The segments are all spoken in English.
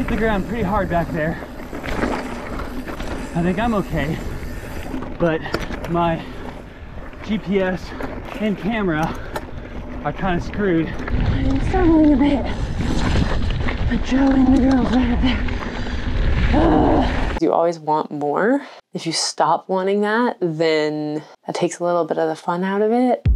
hit the ground pretty hard back there. I think I'm okay, but my GPS and camera are kind of screwed. I'm struggling a bit, but Joe and the girls right up there. You always want more. If you stop wanting that, then that takes a little bit of the fun out of it.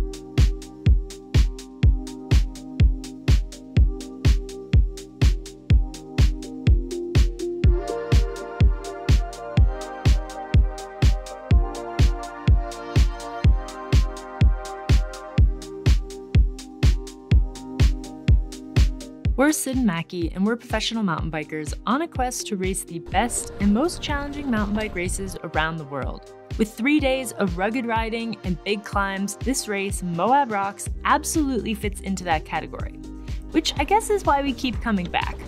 We're Sid and Macky, and we're professional mountain bikers on a quest to race the best and most challenging mountain bike races around the world. With 3 days of rugged riding and big climbs, this race, Moab Rocks, absolutely fits into that category, which I guess is why we keep coming back.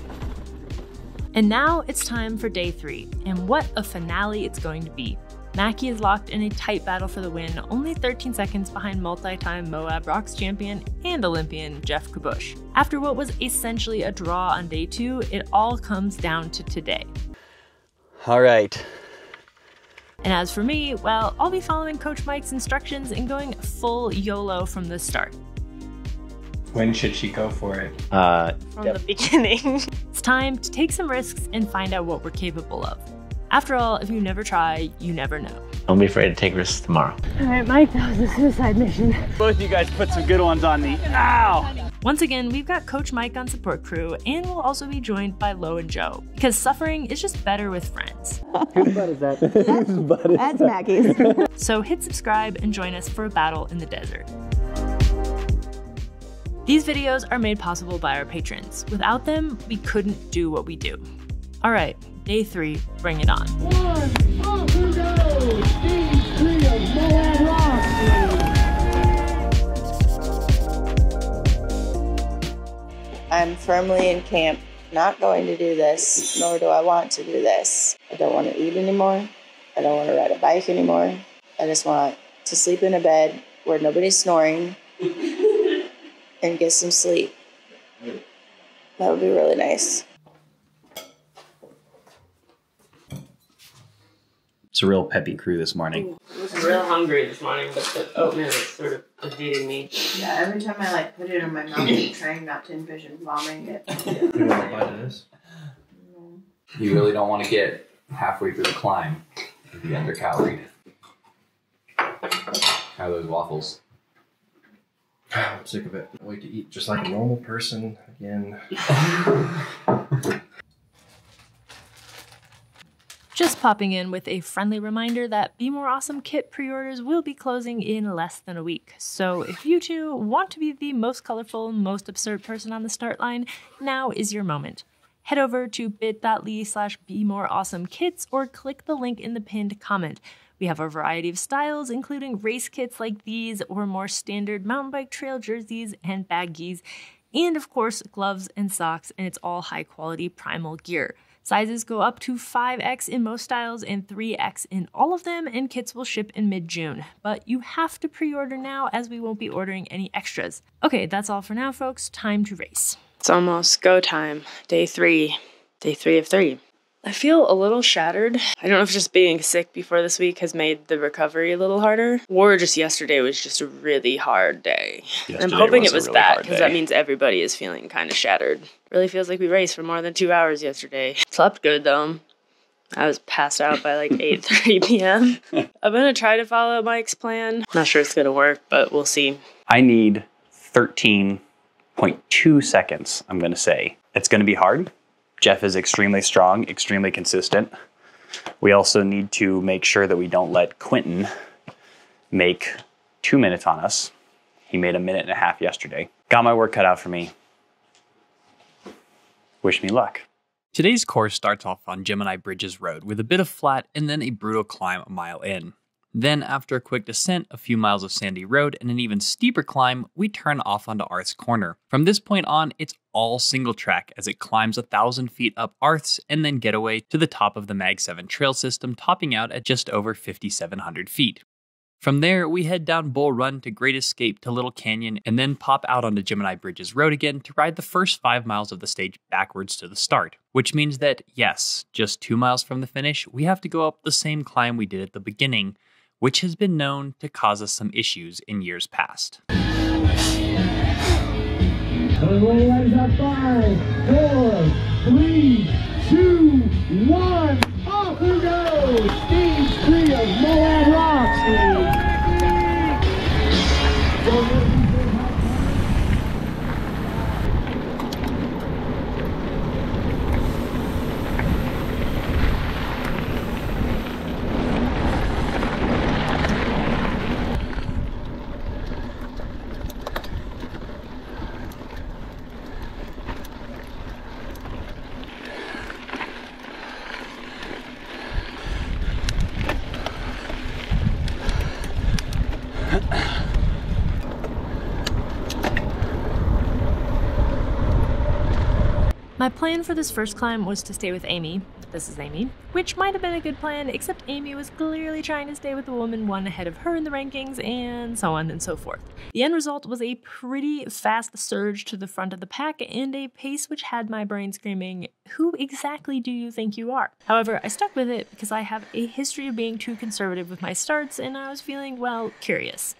And now it's time for day 3, and what a finale it's going to be. Macky is locked in a tight battle for the win, only 13 seconds behind multi-time Moab Rocks champion and Olympian Geoff Kabush. After what was essentially a draw on day 2, it all comes down to today. All right. And as for me, well, I'll be following Coach Mike's instructions and going full YOLO from the start. When should she go for it? From the beginning. It's time to take some risks and find out what we're capable of. After all, if you never try, you never know. Don't be afraid to take risks tomorrow. All right, Mike, that was a suicide mission. Both of you guys put some good ones on me. Ow! Once again, we've got Coach Mike on support crew, and we'll also be joined by Lo and Joe, because suffering is just better with friends. Whose butt is that? That's Macky's. So hit subscribe and join us for a battle in the desert. These videos are made possible by our patrons. Without them, we couldn't do what we do. All right, day 3, bring it on. Off we go! Day 3 of Moab Rocks. I'm firmly in camp, not going to do this, nor do I want to do this. I don't want to eat anymore. I don't want to ride a bike anymore. I just want to sleep in a bed where nobody's snoring and get some sleep. That would be really nice. It's a real peppy crew this morning. I was real hungry this morning, but the oatmeal is sort of defeating me. Yeah, every time I put it in my mouth, I'm trying not to envision vomiting it. You want to bite of this? You really don't want to get halfway through the climb and be undercaloried. How are those waffles? I'm sick of it. Wait to eat just like a normal person again. Just popping in with a friendly reminder that Be More Awesome kit pre-orders will be closing in less than a week. So if you too want to be the most colorful, most absurd person on the start line, now is your moment. Head over to bit.ly/BeMoreAwesomeKits or click the link in the pinned comment. We have a variety of styles, including race kits like these or more standard mountain bike trail jerseys and baggies, and of course gloves and socks, and it's all high quality primal gear. Sizes go up to 5X in most styles and 3X in all of them, and kits will ship in mid-June. But you have to pre-order now as we won't be ordering any extras. Okay, that's all for now, folks. Time to race. It's almost go time. Day 3. Day 3 of 3. I feel a little shattered. I don't know if just being sick before this week has made the recovery a little harder, or just yesterday was just a really hard day. I'm hoping it was really that, because that means everybody is feeling kind of shattered. Really feels like we raced for more than 2 hours yesterday. Slept good though. I was passed out by like 8:30 p.m. I'm gonna try to follow Mike's plan. Not sure it's gonna work, but we'll see. I need 13.2 seconds, I'm gonna say. It's gonna be hard. Geoff is extremely strong, extremely consistent. We also need to make sure that we don't let Quentin make 2 minutes on us. He made 1.5 minutes yesterday. Got my work cut out for me. Wish me luck. Today's course starts off on Gemini Bridges Road with a bit of flat and then a brutal climb a mile in. Then, after a quick descent, a few miles of sandy road, and an even steeper climb, we turn off onto Arth's Corner. From this point on, it's all single track as it climbs 1,000 feet up Arth's and then getaway to the top of the Mag 7 trail system, topping out at just over 5,700 feet. From there, we head down Bull Run to Great Escape to Little Canyon and then pop out onto Gemini Bridges Road again to ride the first 5 miles of the stage backwards to the start. Which means that, yes, just 2 miles from the finish, we have to go up the same climb we did at the beginning, which has been known to cause us some issues in years past. Rise up 5, 4, 3, 2, 1. Off we go! Stage 3 of Moab Rocks. My plan for this first climb was to stay with Amy. This is Amy. Which might have been a good plan, except Amy was clearly trying to stay with the woman one ahead of her in the rankings, and so on and so forth. The end result was a pretty fast surge to the front of the pack and a pace which had my brain screaming, "Who exactly do you think you are?" However, I stuck with it because I have a history of being too conservative with my starts, and I was feeling, well, curious.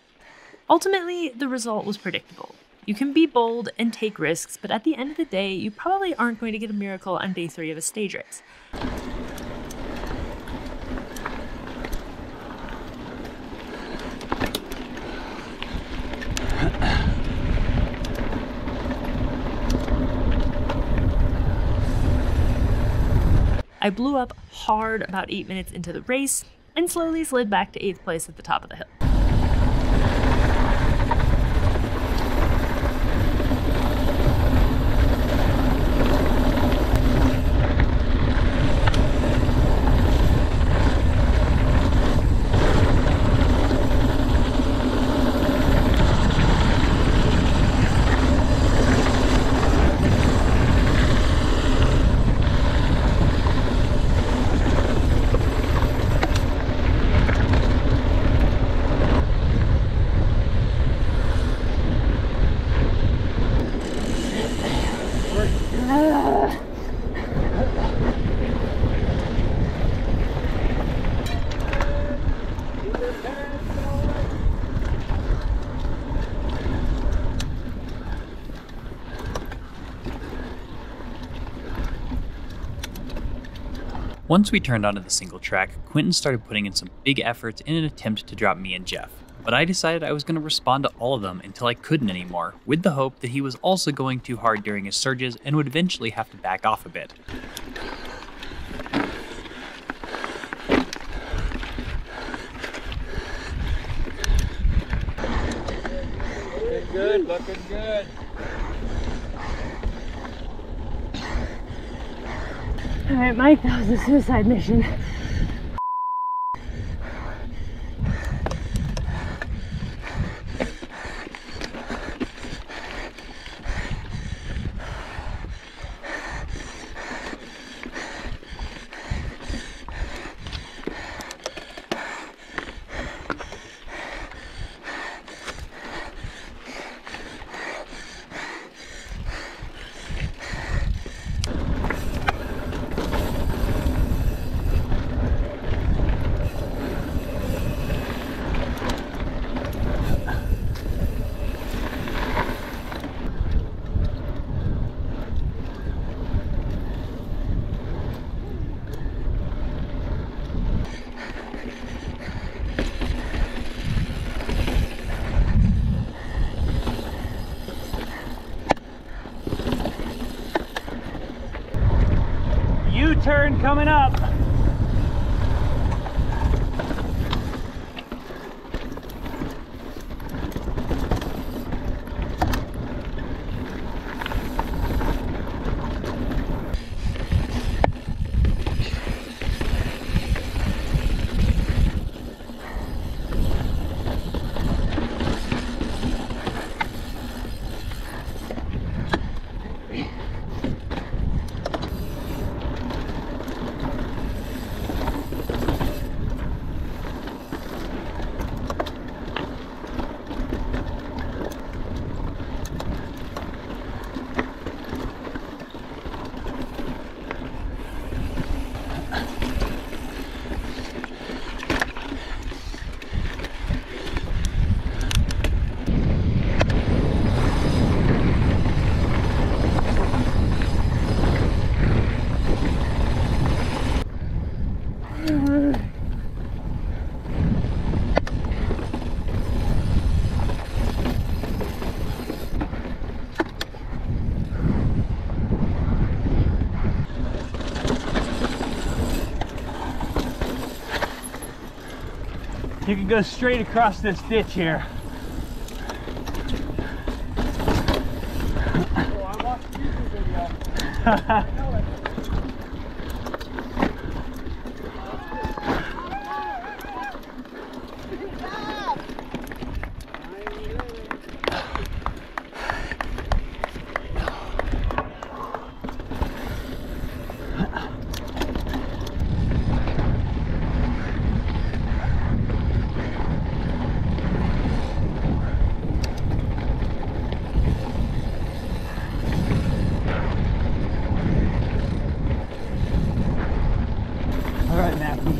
Ultimately, the result was predictable. You can be bold and take risks, but at the end of the day, you probably aren't going to get a miracle on day 3 of a stage race. I blew up hard about 8 minutes into the race and slowly slid back to 8th place at the top of the hill. Once we turned onto the single track, Quentin started putting in some big efforts in an attempt to drop me and Jeff, but I decided I was going to respond to all of them until I couldn't anymore, with the hope that he was also going too hard during his surges and would eventually have to back off a bit. Looking good, looking good. Alright, Mike, that was a suicide mission. U-turn coming up. You can go straight across this ditch here. Oh, I watched the YouTube video. I know it. All right, Macky.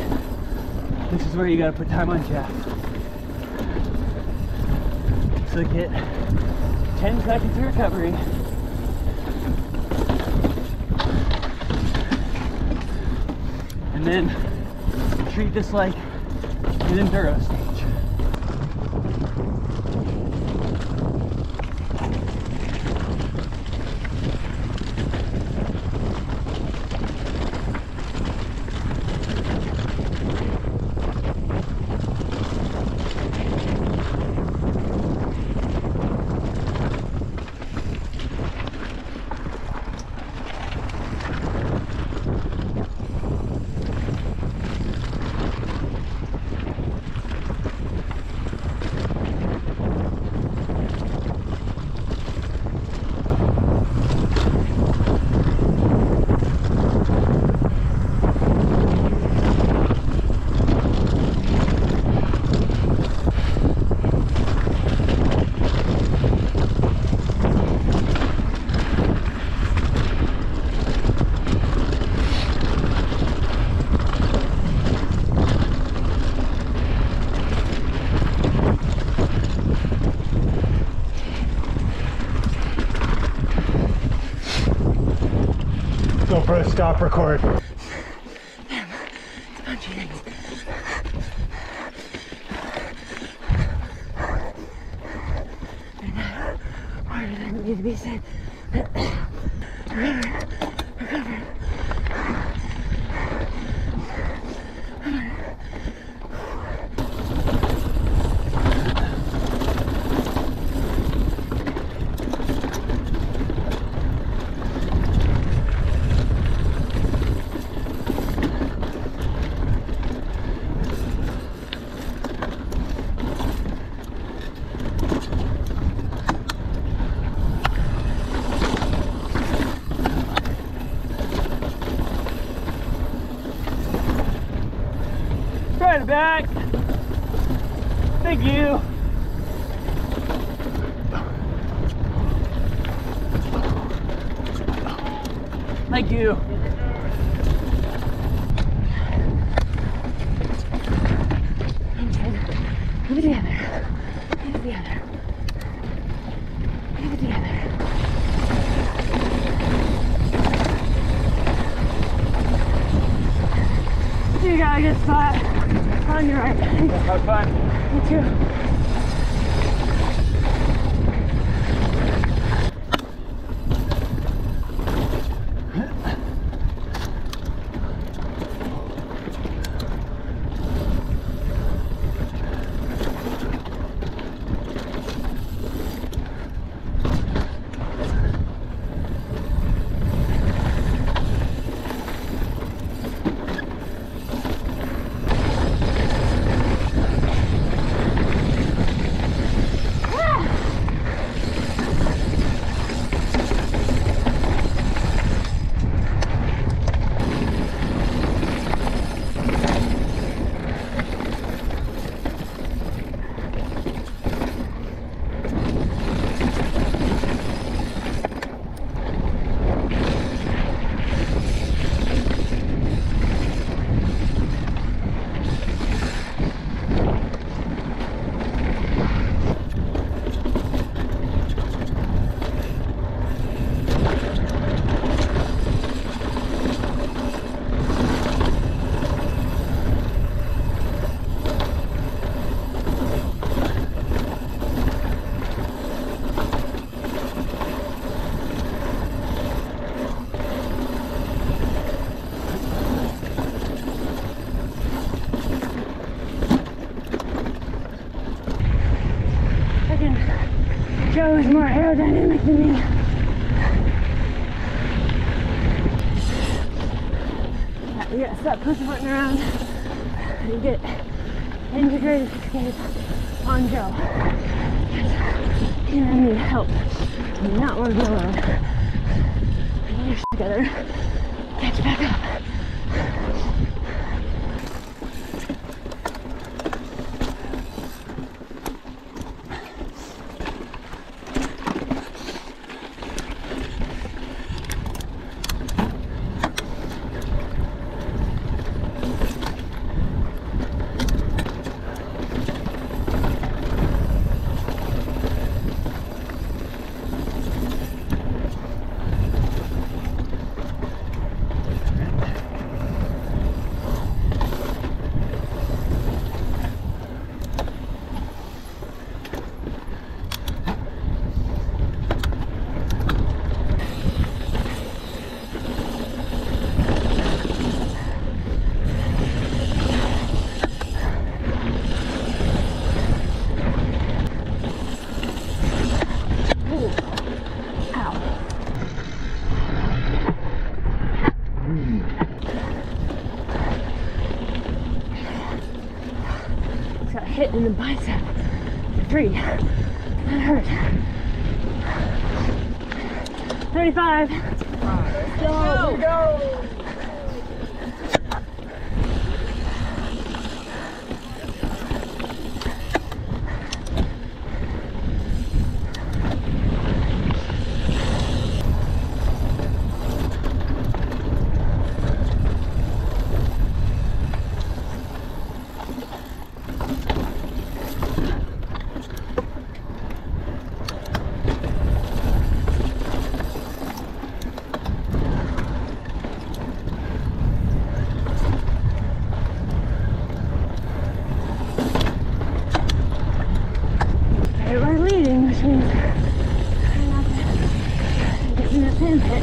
This is where you gotta put time on Jeff. So get 10 seconds of recovery. And then treat this like an enduro stage. GoPro, stop record. Harder than it needs to be said. Recover. Right back. Thank you. Thank you. Keep it together. Keep it together. Keep it together. You got a good spot. On your right. Have fun. Me too. Joe is more aerodynamic than me. You gotta stop pussyfooting around and get integrated escape on Joe. You know, I need help. I do not want to be alone. Get your shit together. Catch back up. Hit in the bicep. 3. That hurt. 35. Let's go. Go. We're leading, which means I'm not getting in a pin pit.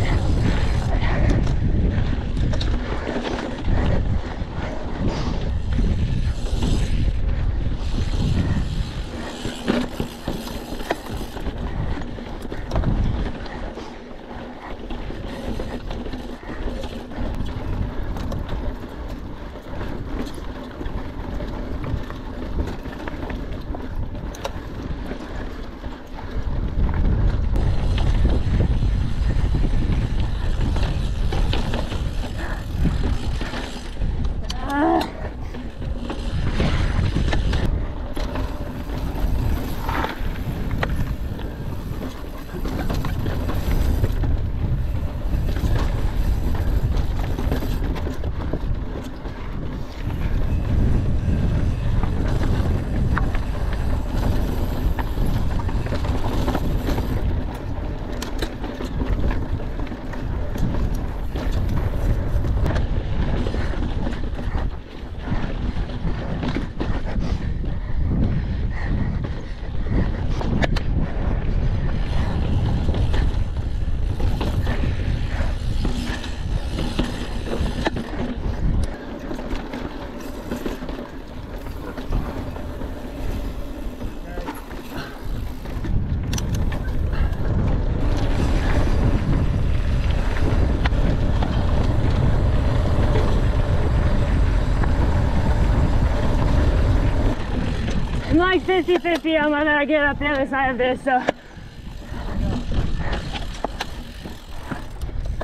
I'm like 50-50 on whether I get up the other side of this, so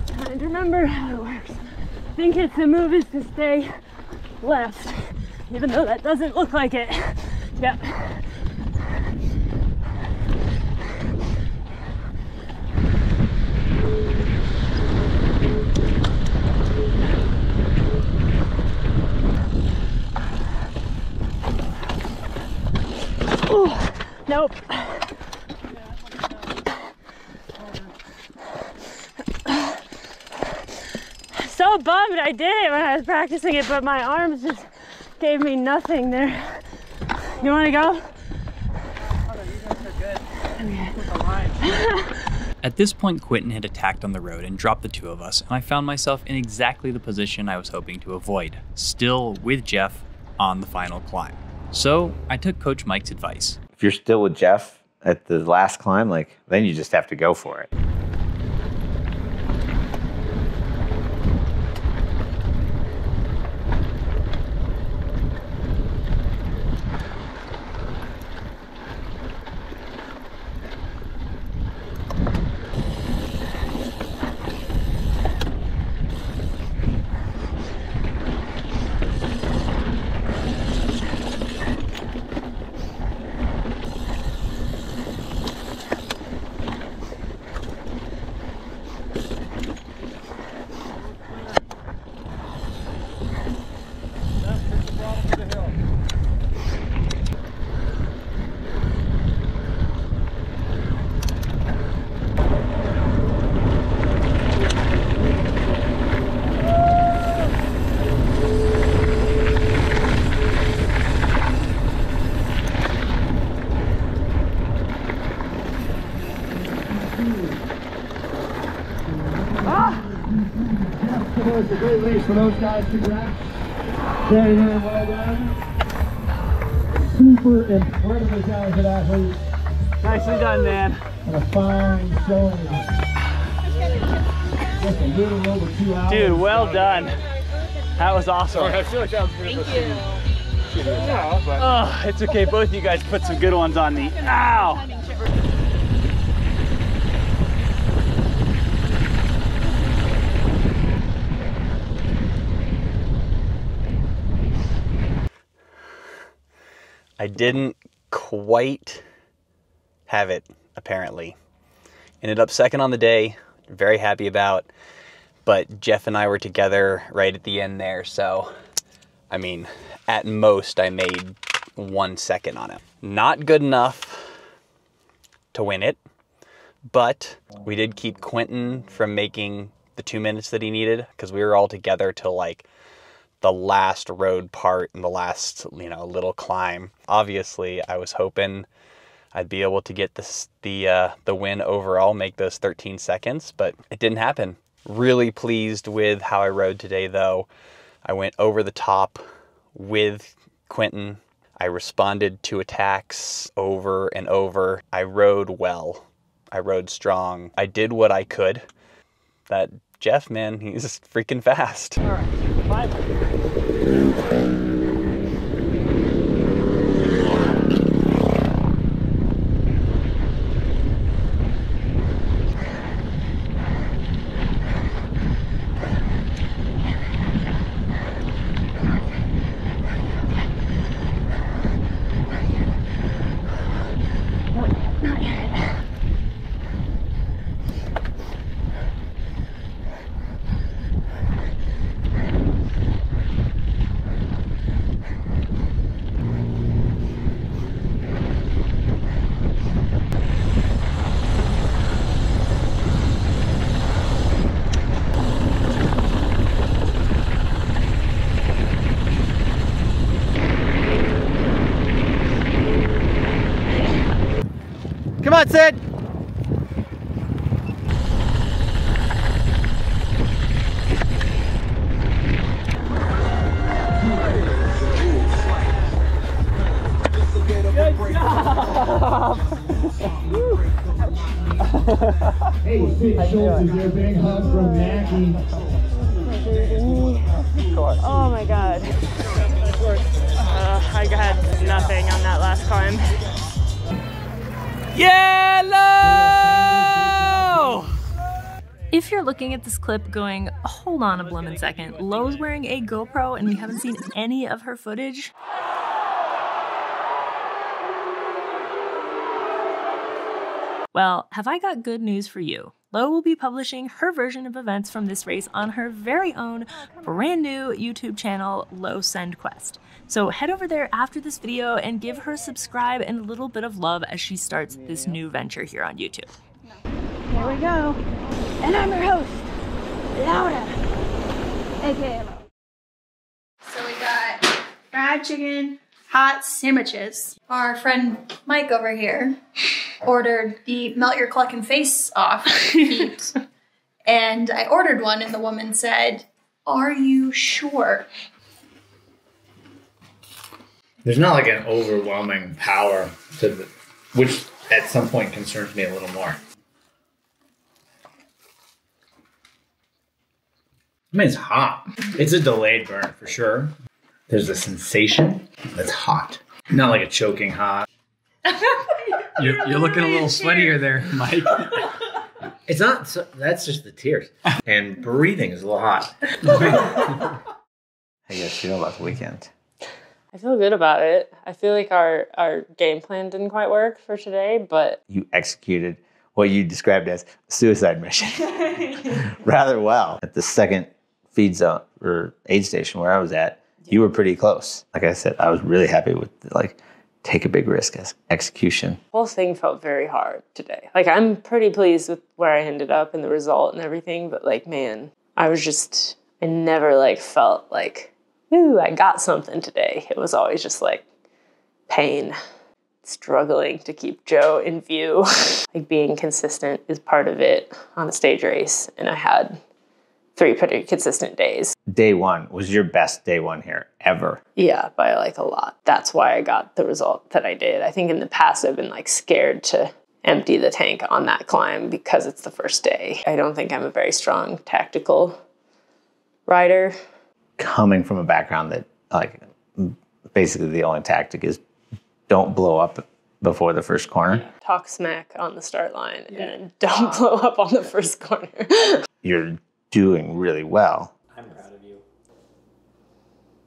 trying to remember how it works. I think it's the move is to stay left, even though that doesn't look like it. Yep. Ooh, nope. So bummed I did it when I was practicing it, but my arms just gave me nothing there. You want to go? At this point, Quentin had attacked on the road and dropped the two of us, and I found myself in exactly the position I was hoping to avoid, still with Geoff on the final climb. So I took Coach Mike's advice. If you're still with Geoff at the last climb, like, then you just have to go for it. It's a great race for those guys. Congrats. Very, very well done. Super incredibly talented athletes. Nicely done, man. And a fine showing. Just a little over 2 hours. Dude, well done. That was awesome. I feel like that was pretty Thank you. Oh, it's okay. Both of you guys put some good ones on me. Ow! I didn't quite have it, apparently. Ended up second on the day, very happy about, but Geoff and I were together right at the end there, so, I mean, at most I made 1 second on it. Not good enough to win it, but we did keep Quentin from making the 2 minutes that he needed, because we were all together till like the last road part and the last, you know, little climb. Obviously, I was hoping I'd be able to get this, the win overall, make those 13 seconds, but it didn't happen. Really pleased with how I rode today, though. I went over the top with Quentin. I responded to attacks over and over. I rode well. I rode strong. I did what I could. That Geoff, man, he's freaking fast. All right, 500. Come on, Sid. Good job. Hey, Sid Schultz is there. Big hug from Macky. Oh my god. I had nothing on that last climb. YOLO! If you're looking at this clip going, hold on a bloomin' second, Lo's wearing a GoPro and we haven't seen any of her footage? Well, have I got good news for you. Lo will be publishing her version of events from this race on her very own brand new YouTube channel, Lo Send Quest. So head over there after this video and give her a subscribe and a little bit of love as she starts this new venture here on YouTube. Here we go. And I'm your host, Laura, aka Lo. So we got fried chicken, hot sandwiches. Our friend Mike over here ordered the melt your cluck and face off feet. And I ordered one and the woman said, "Are you sure?" There's not like an overwhelming power to the, which at some point concerns me a little more. I mean, it's hot. It's a delayed burn for sure. There's a sensation that's hot. Not like a choking hot. You're looking a little sweatier there, Mike. It's not, that's just the tears. And breathing is a little hot. I guess you know about the weekend. I feel good about it. I feel like our game plan didn't quite work for today, but You executed what you described as a suicide mission rather well. At the second feed zone or aid station where I was at, you were pretty close. Like I said, I was really happy with take a big risk as execution. the whole thing felt very hard today. Like, I'm pretty pleased with where I ended up and the result and everything, but like, man, I never felt like, ooh, I got something today. It was always just like pain, struggling to keep Joe in view. Like, being consistent is part of it on a stage race, and I had 3 pretty consistent days. Day one was your best day one here ever. Yeah, by a lot. That's why I got the result that I did. I think in the past I've been scared to empty the tank on that climb because it's the first day. I don't think I'm a very strong tactical rider. Coming from a background that basically the only tactic is don't blow up before the first corner. Talk smack on the start line and then don't blow up on the first corner. You're doing really well. I'm proud of you.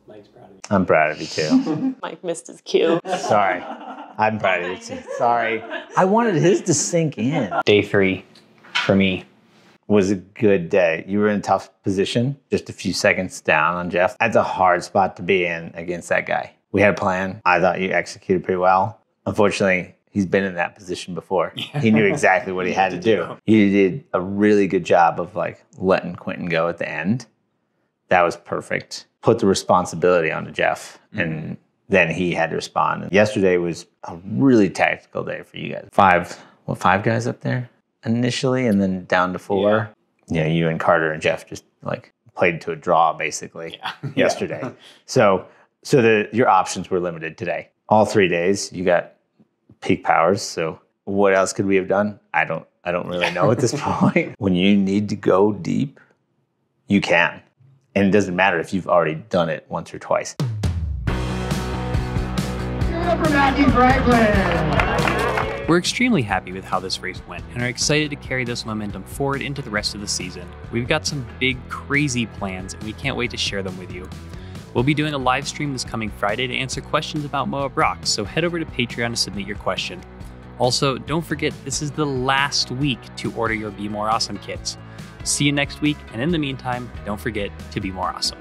Mike's proud of you. I'm proud of you too. Mike missed his cue. Sorry. I'm proud of you too. Sorry. I wanted his to sink in. Day 3 for me was a good day. You were in a tough position, just a few seconds down on Jeff. That's a hard spot to be in against that guy. We had a plan. I thought you executed pretty well. Unfortunately, he's been in that position before. He knew exactly what he had to do. You did a really good job of letting Quentin go at the end. That was perfect. Put the responsibility onto Jeff, and then he had to respond. And yesterday was a really tactical day for you guys. 5 guys up there initially, and then down to 4. Yeah, you and Carter and Jeff just played to a draw basically yesterday. So your options were limited today. All 3 days you got peak powers. So what else could we have done? I don't really know at this point. When you need to go deep, you can. And it doesn't matter if you've already done it once or twice. Give it up for Macky Franklin. We're extremely happy with how this race went and are excited to carry this momentum forward into the rest of the season. We've got some big, crazy plans, and we can't wait to share them with you. We'll be doing a live stream this coming Friday to answer questions about Moab Rocks, so head over to Patreon to submit your question. Also, don't forget, this is the last week to order your Be More Awesome kits. See you next week, and in the meantime, don't forget to be more awesome.